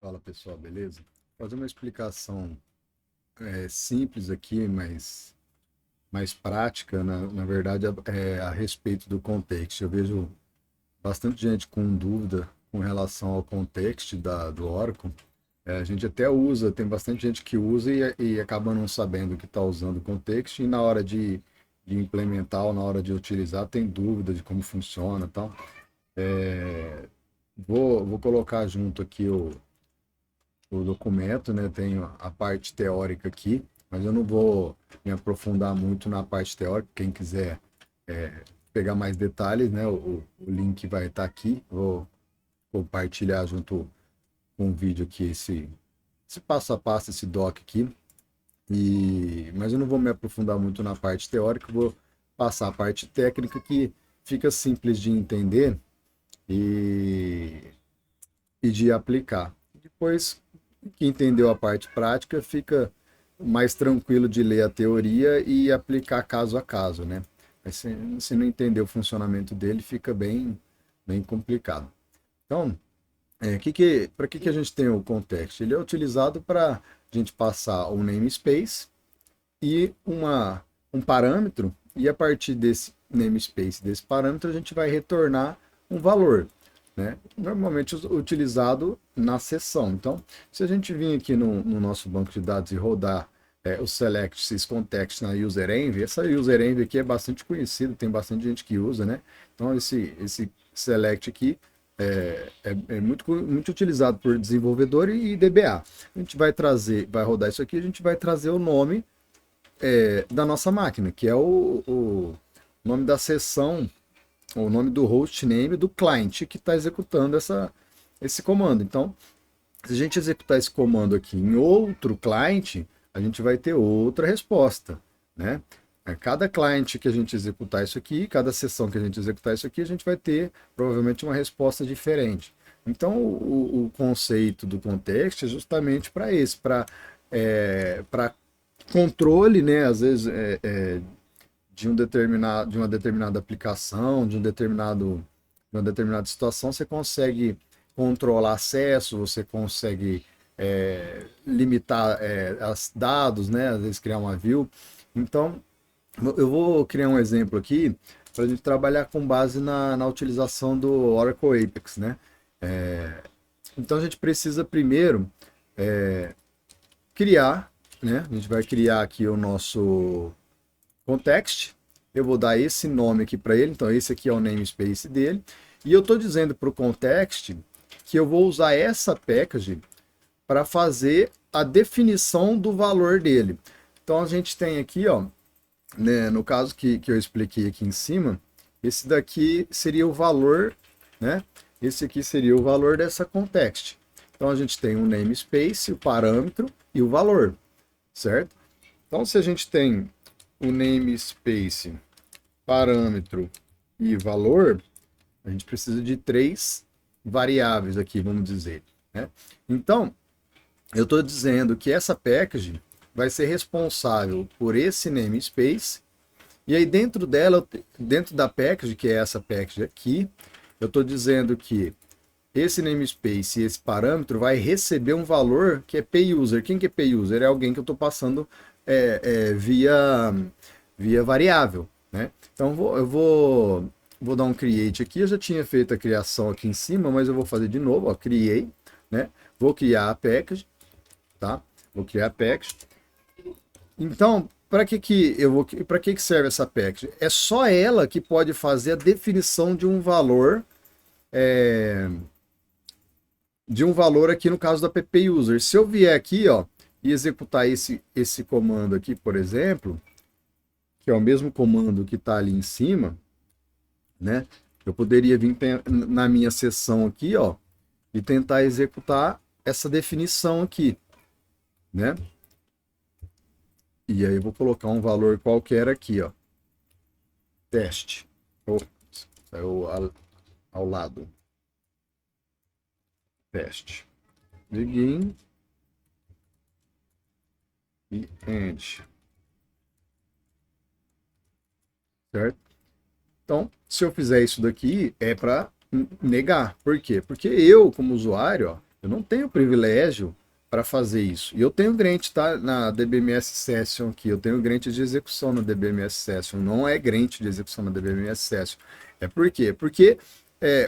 Fala pessoal, beleza? Vou fazer uma explicação simples aqui, mas mais prática, na verdade, a respeito do context. Eu vejo bastante gente com dúvida com relação ao context do Oracle. A gente até usa, tem bastante gente que usa e acaba não sabendo que está usando o context e na hora de implementar ou na hora de utilizar tem dúvida de como funciona e tal. Vou colocar junto aqui o documento, né? Tenho a parte teórica aqui, mas eu não vou me aprofundar muito na parte teórica. Quem quiser pegar mais detalhes, né? O link vai estar aqui. Vou compartilhar junto com o vídeo aqui esse passo a passo, esse doc aqui. Mas eu não vou me aprofundar muito na parte teórica, vou passar a parte técnica que fica simples de entender e, e de aplicar. Depois que entendeu a parte prática, fica mais tranquilo de ler a teoria e aplicar caso a caso, né? Mas se não entender o funcionamento dele, fica bem complicado. Então, para que a gente tem o context? Ele é utilizado para a gente passar um namespace e um parâmetro, e a partir desse namespace, desse parâmetro, a gente vai retornar um valor, né? Normalmente utilizado na sessão. Então, se a gente vir aqui no nosso banco de dados e rodar o select syscontext na userenv, essa userenv aqui é bastante conhecida, tem bastante gente que usa, né? Então, esse select aqui é muito utilizado por desenvolvedor e DBA. A gente vai rodar isso aqui, a gente vai trazer o nome da nossa máquina, que é o nome da sessão, o nome do hostname do cliente que está executando esse comando. Então, se a gente executar esse comando aqui em outro cliente, a gente vai ter outra resposta, né? Cada cliente que a gente executar isso aqui, cada sessão que a gente executar isso aqui, a gente vai ter provavelmente uma resposta diferente. Então, o conceito do context é justamente para esse, para controle, né? Às vezes de de uma determinada aplicação, de uma determinada situação, você consegue controlar acesso, você consegue limitar os dados, né? Às vezes criar uma view. Então, eu vou criar um exemplo aqui para a gente trabalhar com base na utilização do Oracle Apex, né? Então a gente precisa primeiro criar, né? A gente vai criar aqui o nosso context. Eu vou dar esse nome aqui para ele, então esse aqui é o namespace dele. E eu estou dizendo para o context que eu vou usar essa package para fazer a definição do valor dele. Então a gente tem aqui, ó, né, no caso que eu expliquei aqui em cima, esse daqui seria o valor, né? Esse aqui seria o valor dessa context. Então a gente tem um namespace, o parâmetro e o valor, certo? Então se a gente tem o namespace, parâmetro e valor, a gente precisa de três variáveis aqui, vamos dizer, né? Então, eu estou dizendo que essa package vai ser responsável por esse namespace, e aí dentro dela, dentro da package, que é essa package aqui, eu estou dizendo que esse namespace e esse parâmetro vai receber um valor que é payUser. Quem que é payUser? É alguém que eu estou passando via variável, né? Então vou dar um create aqui. Eu já tinha feito a criação aqui em cima, mas eu vou fazer de novo. Ó, criei, né? Vou criar a package, tá? Vou criar a package. Então, para que serve essa package? É só ela que pode fazer a definição de um valor aqui no caso da pp-user. Se eu vier aqui, ó, e executar esse comando aqui, por exemplo, que é o mesmo comando que está ali em cima, né? Eu poderia vir na minha seção aqui, ó, e tentar executar essa definição aqui, né? E aí eu vou colocar um valor qualquer aqui, ó. Teste. Saiu ao lado. Teste. Begin e end. Certo? Então, se eu fizer isso daqui, é para negar. Por quê? Porque eu, como usuário, ó, Eu não tenho privilégio para fazer isso. E eu tenho grant, tá? Na DBMS Session aqui. Eu tenho grant de execução na DBMS Session. Não é grant de execução na DBMS Session. É por quê? Porque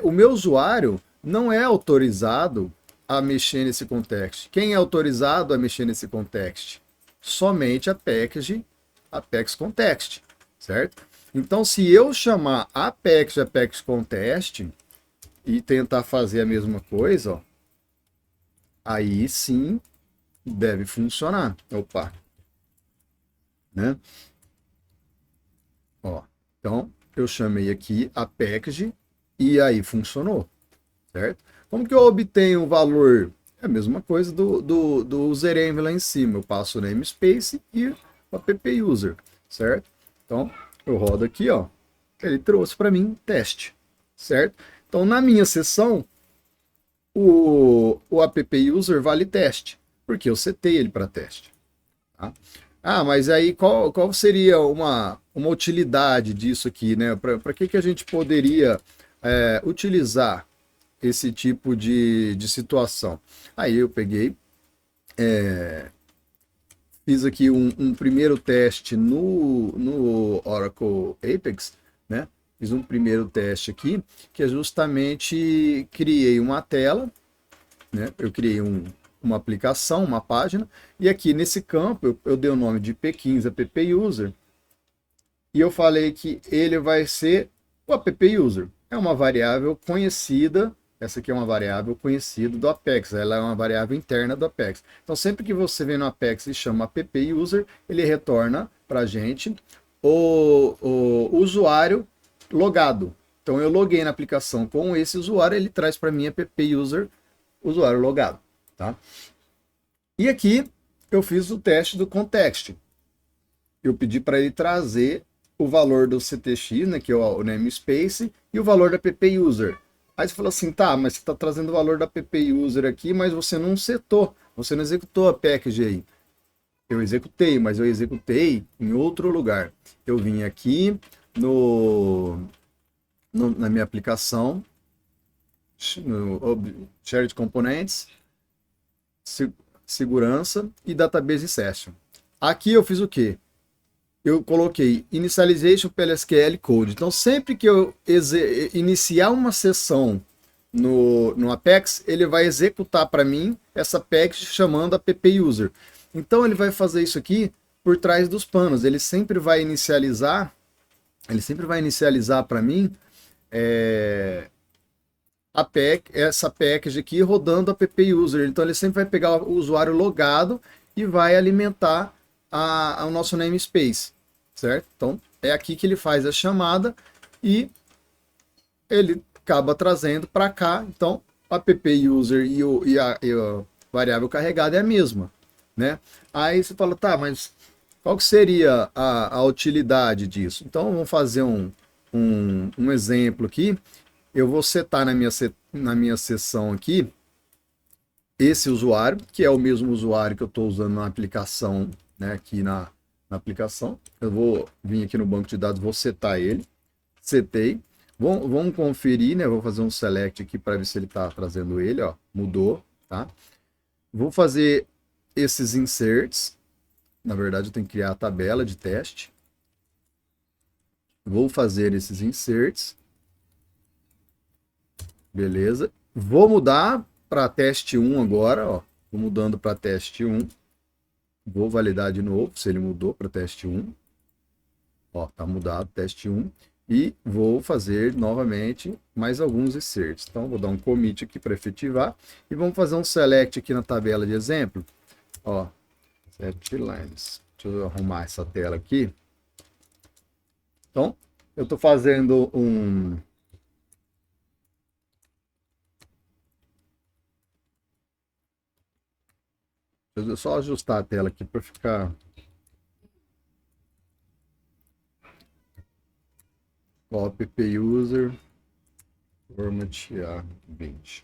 o meu usuário não é autorizado a mexer nesse context. Quem é autorizado a mexer nesse context? Somente a package Apex Context, certo? Então, se eu chamar Apex Contest e tentar fazer a mesma coisa, ó, aí sim deve funcionar. Opa, né? Ó, então eu chamei aqui a package e aí funcionou, certo? Como que eu obtenho o valor? É a mesma coisa do user env lá em cima. Eu passo o namespace e o app user, certo? Então eu rodo aqui, ó. Ele trouxe para mim teste, certo? Então na minha sessão o app user vale teste, porque eu setei ele para teste. Tá? Ah, mas aí qual seria uma utilidade disso aqui, né? Para que a gente poderia utilizar esse tipo de situação? Aí eu peguei, fiz aqui um primeiro teste no Oracle Apex, né? Fiz um primeiro teste aqui, que é justamente criei uma tela, né? Eu criei uma aplicação, uma página, e aqui nesse campo eu dei o nome de P15 app user, e eu falei que ele vai ser o app user. É uma variável conhecida, essa aqui é uma variável conhecida do Apex, ela é uma variável interna do Apex. Então sempre que você vem no Apex e chama app user, ele retorna para a gente o usuário logado. Então eu loguei na aplicação com esse usuário, ele traz para mim app user, usuário logado. Tá? E aqui eu fiz o teste do context. Eu pedi para ele trazer o valor do CTX, né, que é o namespace, e o valor da app user. Aí você falou assim, tá, mas você está trazendo o valor da app user aqui, mas você não setou, você não executou a package aí. Eu executei, mas eu executei em outro lugar. Eu vim aqui na minha aplicação, no Shared Components, segurança e database session. Aqui eu fiz o quê? Eu coloquei initialization PLSQL code. Então sempre que eu iniciar uma sessão no Apex, ele vai executar para mim essa package chamando app user. Então ele vai fazer isso aqui por trás dos panos. Ele sempre vai inicializar para mim essa package aqui rodando app user. Então ele sempre vai pegar o usuário logado e vai alimentar o nosso namespace, certo? Então é aqui que ele faz a chamada e ele acaba trazendo para cá. Então app user e a variável carregada é a mesma, né? Aí você fala, tá, mas qual que seria a utilidade disso? Então vamos fazer um exemplo aqui. Eu vou setar na minha sessão aqui esse usuário, que é o mesmo usuário que eu estou usando na aplicação, né, aqui na aplicação. Eu vou vir aqui no banco de dados, vou setar ele. Setei. Vamos conferir, né? Vou fazer um select aqui para ver se ele está trazendo ele, ó. Mudou, tá? Vou fazer esses inserts. Na verdade, eu tenho que criar a tabela de teste. Vou fazer esses inserts. Beleza. Vou mudar para teste 1 agora, ó. Vou mudando para teste 1. Vou validar de novo se ele mudou para teste 1. Ó, tá mudado, teste 1. E vou fazer novamente mais alguns inserts. Então, vou dar um commit aqui para efetivar. E vamos fazer um select aqui na tabela de exemplo. Ó, set lines. Deixa eu arrumar essa tela aqui. Então, eu estou fazendo Deixa eu só ajustar a tela aqui para ficar. Ó, app user format A20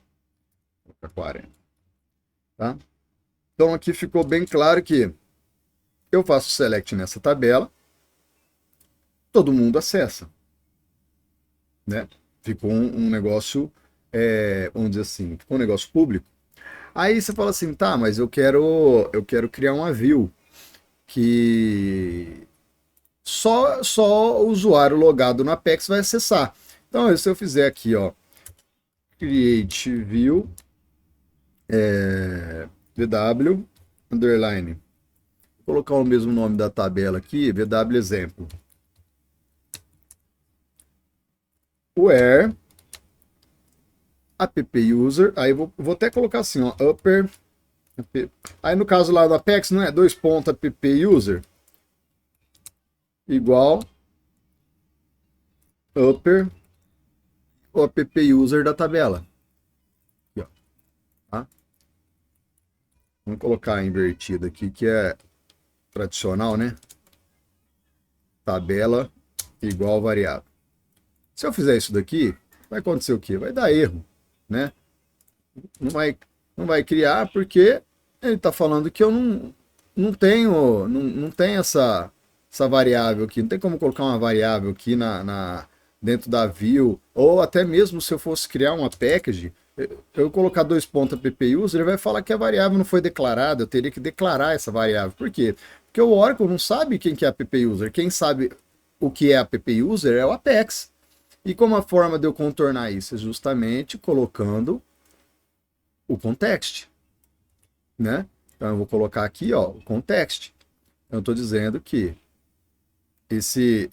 para 40, tá? Então aqui ficou bem claro que eu faço select nessa tabela, todo mundo acessa, né? Ficou um negócio, vamos dizer assim, ficou um negócio público. Aí você fala assim, tá, mas eu quero criar uma view que só o usuário logado no Apex vai acessar. Então, se eu fizer aqui, ó, create view VW underline, vou colocar o mesmo nome da tabela aqui, VW exemplo. Where app user, aí vou até colocar assim, ó, upper, aí no caso lá do Apex, não é dois pontos app user igual upper o app user da tabela. Aqui, ó, tá? Vamos colocar invertido aqui, que é tradicional, né? Tabela igual variável. Se eu fizer isso daqui, vai acontecer o quê? Vai dar erro, né? Não vai criar porque ele está falando que eu não tenho essa variável aqui. Não tem como colocar uma variável aqui dentro da view, ou até mesmo se eu fosse criar uma package, eu colocar dois pontos app user, ele vai falar que a variável não foi declarada, eu teria que declarar essa variável. Por quê? Porque o Oracle não sabe quem que é app user. Quem sabe o que é app user é o Apex. E como a forma de eu contornar isso? É justamente colocando o context, né? Então eu vou colocar aqui, ó, o context. Eu estou dizendo que esse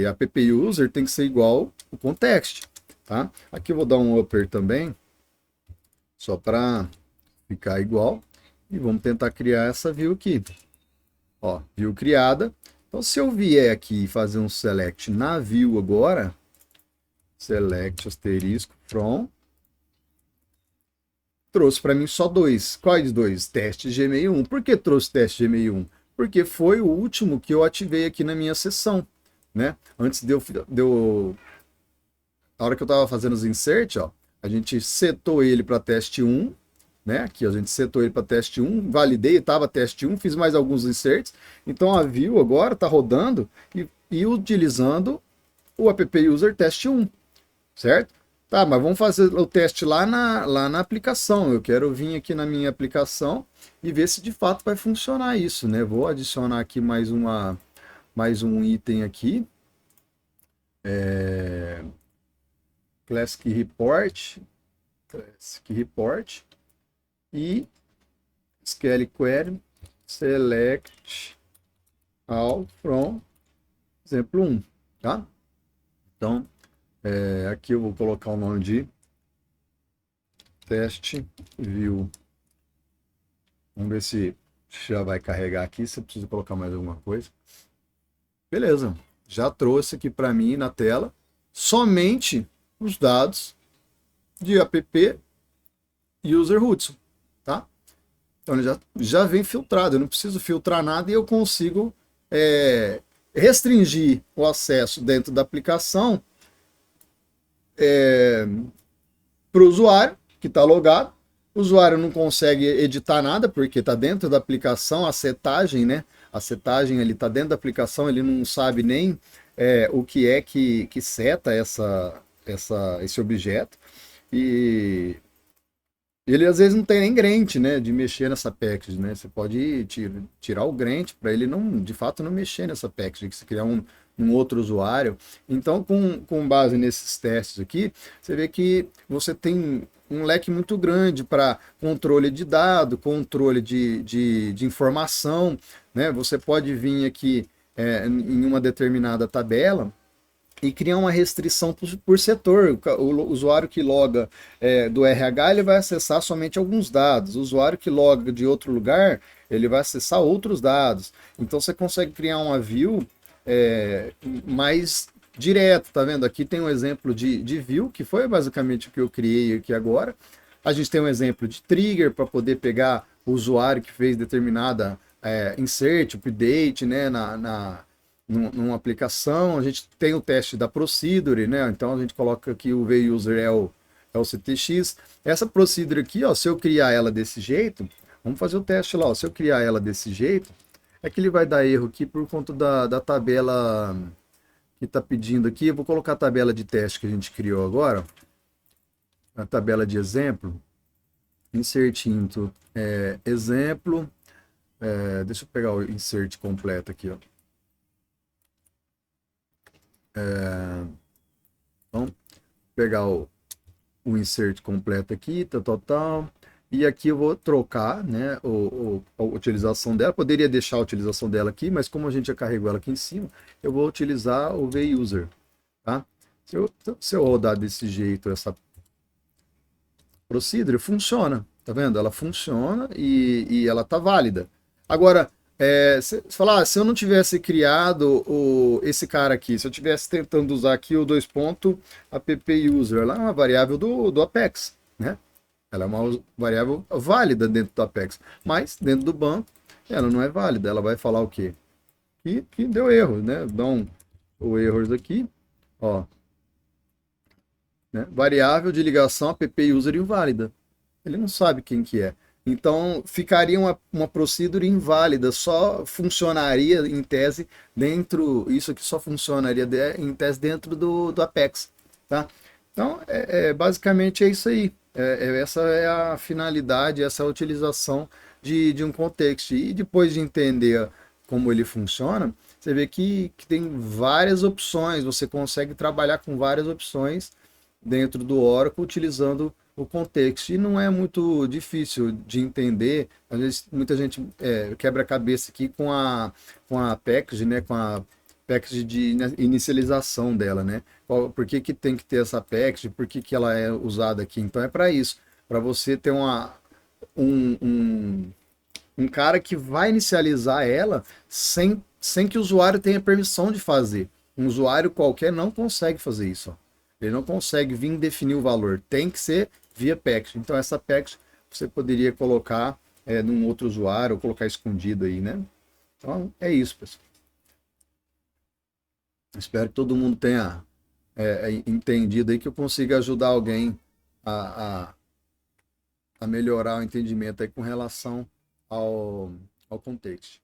app user tem que ser igual o context, tá? Aqui eu vou dar um upper também, só para ficar igual. E vamos tentar criar essa view aqui. Ó, view criada. Então se eu vier aqui e fazer um select na view agora, select asterisco from, trouxe para mim só dois. Quais dois? Teste Gmail 1. Por que trouxe teste Gmail 1? Porque foi o último que eu ativei aqui na minha sessão, né? Antes de eu a hora que eu estava fazendo os inserts, ó, a gente setou ele para teste 1, né? Aqui a gente setou ele para teste 1, validei, estava teste 1, fiz mais alguns inserts. Então a view agora está rodando e utilizando o app user teste 1, certo? Tá, mas vamos fazer o teste lá na aplicação. Eu quero vir aqui na minha aplicação e ver se de fato vai funcionar isso, né? Vou adicionar aqui mais um item aqui. Classic Report e SQL Query select all from exemplo 1, tá? Então, aqui eu vou colocar o nome de teste view. Vamos ver se já vai carregar aqui, se eu preciso colocar mais alguma coisa. Beleza, já trouxe aqui para mim na tela somente os dados de app user Hudson, tá? Então ele já vem filtrado, eu não preciso filtrar nada e eu consigo restringir o acesso dentro da aplicação para o usuário que está logado. O usuário não consegue editar nada porque está dentro da aplicação, a setagem, né? A setagem ele está dentro da aplicação, ele não sabe nem o que é que seta esse objeto. E ele às vezes não tem nem grant, né, de mexer nessa package, né? Você pode tirar o grant para ele não, de fato, não mexer nessa package, que você criar um outro usuário. Então, com base nesses testes aqui, você vê que você tem um leque muito grande para controle de dado, controle de informação, né? Você pode vir aqui em uma determinada tabela e criar uma restrição por setor. O usuário que loga do RH, ele vai acessar somente alguns dados. O usuário que loga de outro lugar, ele vai acessar outros dados. Então você consegue criar uma view mais direto, tá vendo? Aqui tem um exemplo de view, que foi basicamente o que eu criei aqui agora. A gente tem um exemplo de trigger para poder pegar o usuário que fez determinada insert, update, né, numa aplicação. A gente tem o teste da procedure, né? Então a gente coloca aqui o VUser é o CTX. Essa procedure aqui, ó, se eu criar ela desse jeito, vamos fazer o teste lá, ó, se eu criar ela desse jeito, é que ele vai dar erro aqui por conta da tabela que está pedindo aqui. Eu vou colocar a tabela de teste que a gente criou agora, a tabela de exemplo. insert into exemplo. Deixa eu pegar o insert completo aqui, ó. Então, pegar o insert completo aqui, tal. E aqui eu vou trocar, né, a utilização dela. Poderia deixar a utilização dela aqui, mas como a gente já carregou ela aqui em cima, eu vou utilizar o vuser, tá? Se eu rodar desse jeito essa procedure, funciona, tá vendo? Ela funciona e ela tá válida. Agora, se falar, se eu não tivesse criado esse cara aqui, se eu tivesse tentando usar aqui o dois pontos app user, ela é uma variável do Apex, né? Ela é uma variável válida dentro do Apex, mas dentro do banco ela não é válida. Ela vai falar o quê? Que deu erro, né? Dão o erros aqui, ó, né? Variável de ligação app user inválida. Ele não sabe quem que é. Então, ficaria uma procedure inválida, só funcionaria em tese dentro, isso aqui só funcionaria em tese dentro do Apex, tá? Então, basicamente é isso aí. Essa é a finalidade, essa é a utilização de um contexto. E depois de entender como ele funciona, você vê que tem várias opções, você consegue trabalhar com várias opções dentro do Oracle utilizando o contexto. E não é muito difícil de entender. Às vezes muita gente quebra a cabeça aqui com a package, né? Com a package de inicialização dela, né? Por que tem que ter essa package? Por que ela é usada aqui? Então é para isso, para você ter um, um, um cara que vai inicializar ela sem que o usuário tenha permissão de fazer. Um usuário qualquer não consegue fazer isso. Ó. Ele não consegue vir definir o valor. Tem que ser via package. Então, essa package você poderia colocar num outro usuário ou colocar escondido aí, né? Então, é isso, pessoal. Espero que todo mundo tenha entendido aí, que eu consiga ajudar alguém a, a, a melhorar o entendimento aí com relação ao contexto.